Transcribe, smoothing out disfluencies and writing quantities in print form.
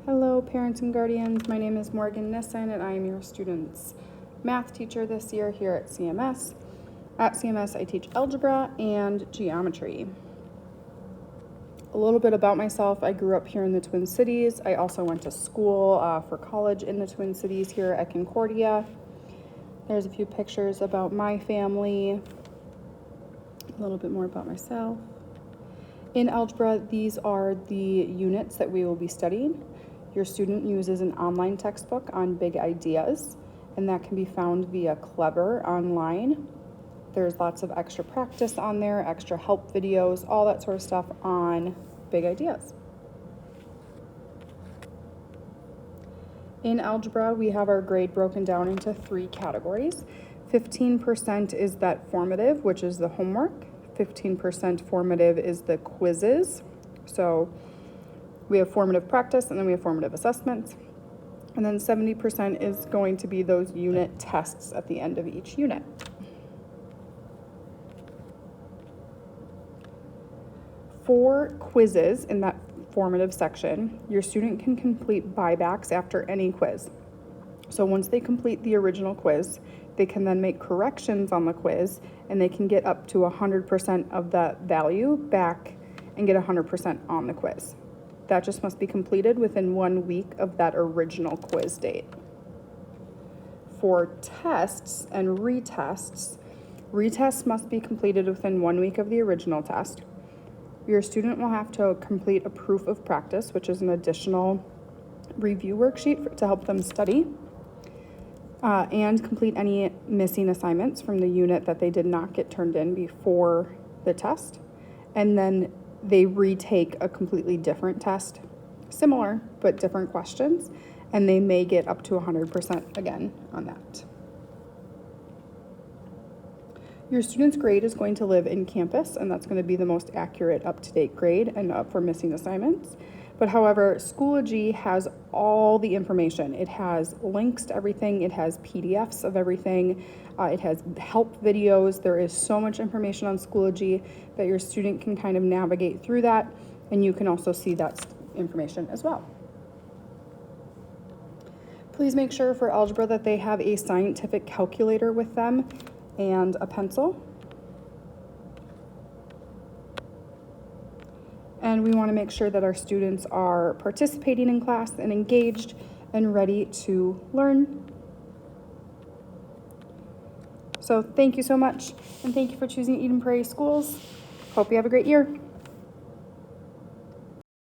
Hello, parents and guardians. My name is Morgan Nissen, and I am your student's math teacher this year here at CMS. At CMS, I teach algebra and geometry. A little bit about myself. I grew up here in the Twin Cities. I also went to school for college in the Twin Cities here at Concordia. There's a few pictures about my family, a little bit more about myself. In algebra, these are the units that we will be studying. Your student uses an online textbook on big ideas, and that can be found via Clever online. There's lots of extra practice on there, extra help videos, all that sort of stuff on big ideas. In algebra, we have our grade broken down into 3 categories. 15% is that formative, which is the homework. 15% formative is the quizzes. So we have formative practice and then we have formative assessments. And then 70% is going to be those unit tests at the end of each unit. For quizzes in that formative section, your student can complete buybacks after any quiz. So once they complete the original quiz, they can then make corrections on the quiz and they can get up to 100% of that value back and get 100% on the quiz. That just must be completed within 1 week of that original quiz date. For tests and retests must be completed within 1 week of the original test. Your student will have to complete a proof of practice, which is an additional review worksheet to help them study, and complete any missing assignments from the unit that they did not get turned in before the test. And then they retake a completely different test, similar but different questions, and they may get up to 100% again on that. Your student's grade is going to live in campus, and that's going to be the most accurate, up-to-date grade and up for missing assignments. But however, Schoology has all the information. It has links to everything. It has PDFs of everything. It has help videos. There is so much information on Schoology that your student can kind of navigate through that, and you can also see that information as well. Please make sure for algebra that they have a scientific calculator with them and a pencil. And we want to make sure that our students are participating in class and engaged and ready to learn. So thank you so much, and thank you for choosing Eden Prairie Schools. Hope you have a great year.